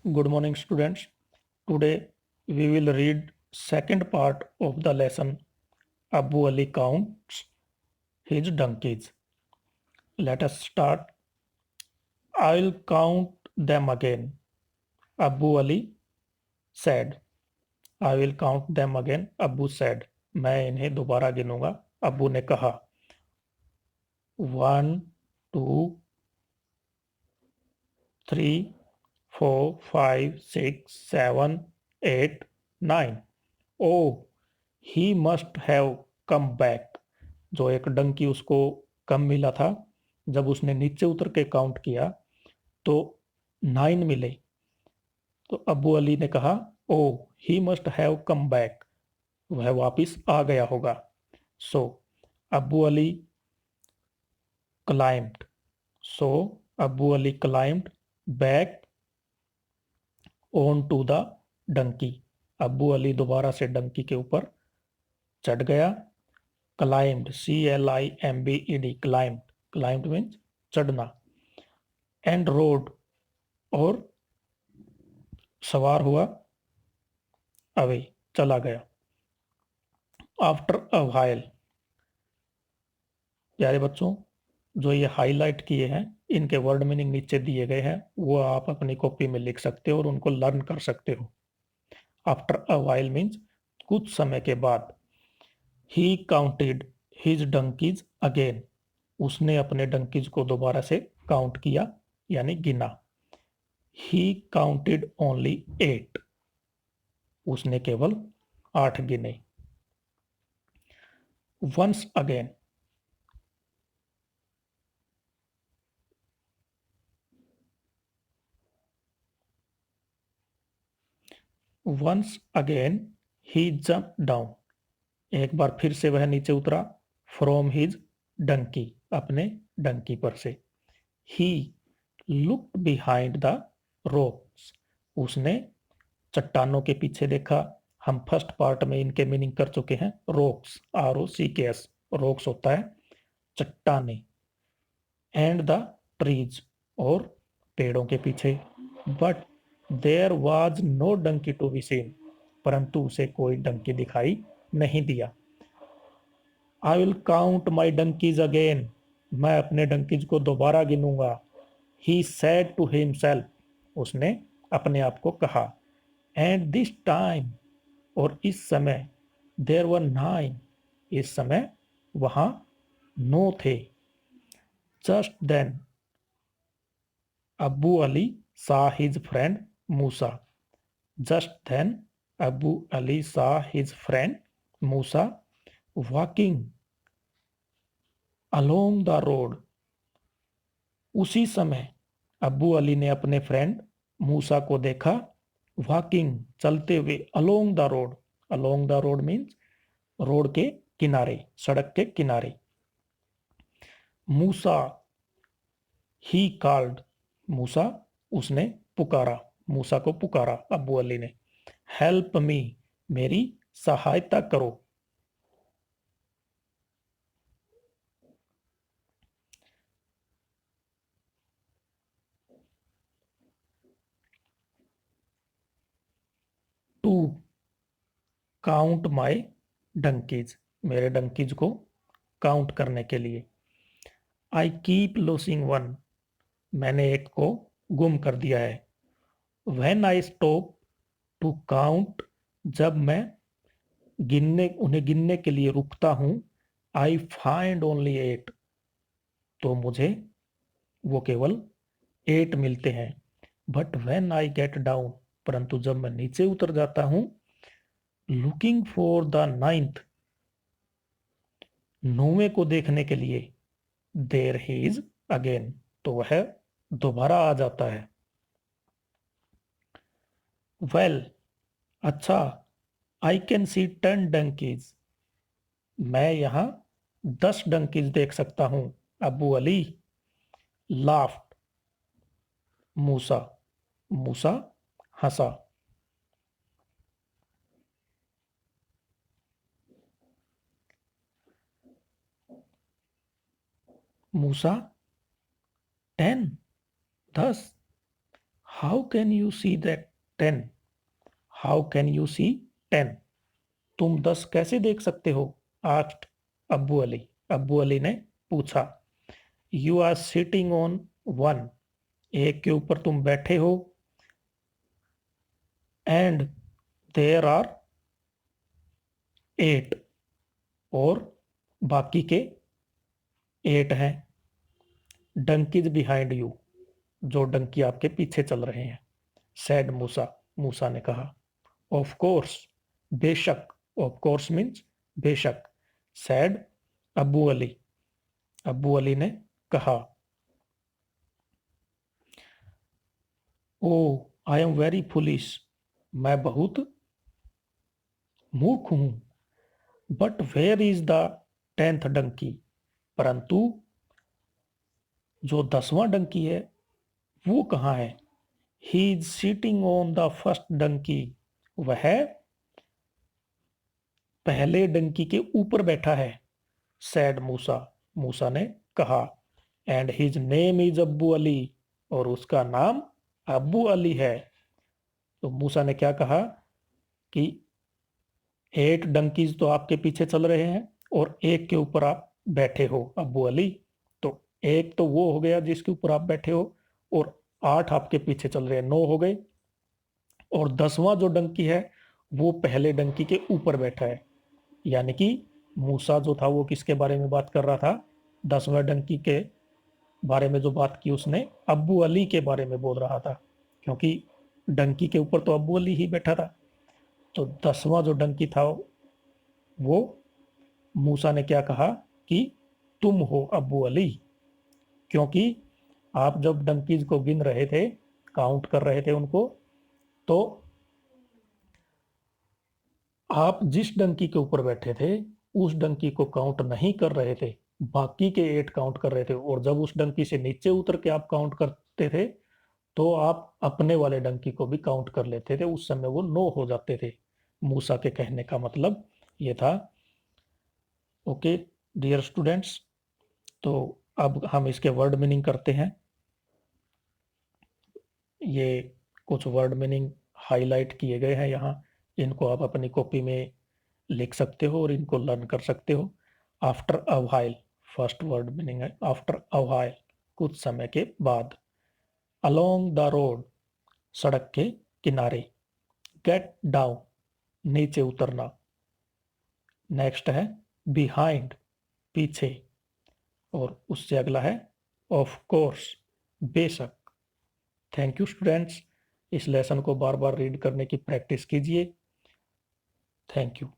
Good morning, students. Today we will read second part of the lesson. Abu Ali counts his donkeys. Let us start. I'll count them again. Abu Ali said. I will count them again. Abu said. मैं इन्हें दोबारा गिनूंगा. अबू ने कहा. 1, 2, 3, 4, 5, 6, 7, 8, 9. Oh, he must have come back. जो एक डंकी उसको कम मिला था, जब उसने नीचे उतर के काउंट किया तो 9 मिले. तो अबू अली ने कहा, oh he must have come back, वह वापिस आ गया होगा. So Abu Ali climbed. So Abu Ali climbed back on to the donkey. Abu Ali दोबारा से डंकी के ऊपर चढ़ गया. Climbed, CLIMBED, climbed. Climbed means चढ़ना. एंड रोड, और सवार हुआ. अवे, चला गया. After a while. प्यारे बच्चों, जो ये हाईलाइट किए हैं इनके वर्ड मीनिंग नीचे दिए गए हैं, वो आप अपनी कॉपी में लिख सकते हो और उनको लर्न कर सकते हो. आफ्टर अ व्हाइल मीन्स कुछ समय के बाद. He counted his donkeys again. उसने अपने डंकीज को दोबारा से काउंट किया, यानी गिना. He counted only 8. उसने केवल 8 गिने. Once again. Once again he jump down. एक बार फिर से वह नीचे उतरा. From his donkey. अपने डंकी पर से. He looked behind the rocks. उसने चट्टानों के पीछे देखा. हम फर्स्ट पार्ट में इनके मीनिंग कर चुके हैं. Rocks, ROCKS. रॉक्स होता है चट्टाने. एंड द ट्रीज, और पेड़ों के पीछे. But there was no donkey to be seen. परंतु उसे कोई डंकी दिखाई नहीं दिया. I will count my donkeys again. मैं अपने डंकीज को दोबारा गिनूंगा. He said to himself. उसने अपने आप को कहा. एंड दिस टाइम, और इस समय. There were 9. इस समय वहां 9 थे. Just then Abu Ali saw his friend Musa. Just then, Abu Ali saw his friend Musa walking along the road. उसी समय अबू अली ने अपने फ्रेंड मूसा को देखा. वॉकिंग, चलते हुए. Along the road. Along the road means road के किनारे, सड़क के किनारे. मूसा, ही कॉल्ड. मूसा, उसने पुकारा. मूसा को पुकारा अबू अली ने. हेल्प मी, मेरी सहायता करो. टू काउंट माई डंकीज, मेरे डंकीज को काउंट करने के लिए. आई कीप लॉसिंग वन, मैंने एक को गुम कर दिया है. When I stop to count, जब मैं उन्हें गिनने के लिए रुकता हूं. आई फाइंड ओनली 8, तो मुझे वो केवल 8 मिलते हैं. But when I get down, परंतु जब मैं नीचे उतर जाता हूं. लुकिंग फॉर द 9th, 9वें को देखने के लिए. देयर ही इज अगेन, तो वह दोबारा आ जाता है. वेल, अच्छा. आई कैन सी 10 डंकीज, मैं यहां 10 डंकीज देख सकता हूं. Abu Ali laughed. Musa, Musa हंसा. Musa 10, 10. How can you see that 10? How can you see 10? तुम 10 कैसे देख सकते हो? आस्क्ड अब्बू अली। अब्बू अली ने पूछा। यू आर सिटिंग ऑन 1, एक के ऊपर तुम बैठे हो, एंड देयर आर 8, और बाकी के 8 हैं। डंकीज बिहाइंड यू, जो डंकी आपके पीछे चल रहे हैं। सैड मूसा, मूसा ने कहा। ऑफ कोर्स, बेशक। ऑफ कोर्स मीन्स बेशक। Said Abu Ali, Abu Ali ने कहा। Oh I am very foolish, मैं बहुत मूर्ख हूं। But where is the 10th donkey? परंतु जो 10वां डंकी है वो कहाँ है? He is sitting on the first donkey, वह पहले डंकी के ऊपर बैठा है। सैड मूसा, मूसा ने कहा। एंड हिज नेम इज अब्बू अली, और उसका नाम अब्बू अली है। तो मूसा ने क्या कहा कि 8 डंकीज तो आपके पीछे चल रहे हैं और एक के ऊपर आप बैठे हो अब्बू अली। तो एक तो वो हो गया जिसके ऊपर आप बैठे हो, और 8 आपके पीछे चल रहे हैं, 9 हो गए। और 10वां जो डंकी है वो पहले डंकी के ऊपर बैठा है। यानी कि मूसा जो था वो किसके बारे में बात कर रहा था? 10वें डंकी के बारे में जो बात की उसने अब्बू अली के बारे में बोल रहा था, क्योंकि डंकी के ऊपर तो अब्बू अली ही बैठा था। तो 10वां जो डंकी था वो, मूसा ने क्या कहा कि तुम हो अब्बू अली, क्योंकि आप जब डंकीज को गिन रहे थे, काउंट कर रहे थे उनको, तो आप जिस डंकी के ऊपर बैठे थे उस डंकी को काउंट नहीं कर रहे थे, बाकी के 8 काउंट कर रहे थे। और जब उस डंकी से नीचे उतर के आप काउंट करते थे तो आप अपने वाले डंकी को भी काउंट कर लेते थे, उस समय वो 9 हो जाते थे। मूसा के कहने का मतलब ये था। ओके डियर स्टूडेंट्स, तो अब हम इसके वर्ड मीनिंग करते हैं। ये कुछ वर्ड मीनिंग हाईलाइट किए गए हैं यहाँ, इनको आप अपनी कॉपी में लिख सकते हो और इनको लर्न कर सकते हो। After a while, first word meaning है आफ्टर अ व्हाइल, कुछ समय के बाद। अलोंग द रोड, सड़क के किनारे। गेट डाउन, नीचे उतरना। नेक्स्ट है बिहाइंड, पीछे। और उससे अगला है ऑफ कोर्स, बेशक। थैंक यू स्टूडेंट्स, इस लेसन को बार बार रीड करने की प्रैक्टिस कीजिए। Thank you.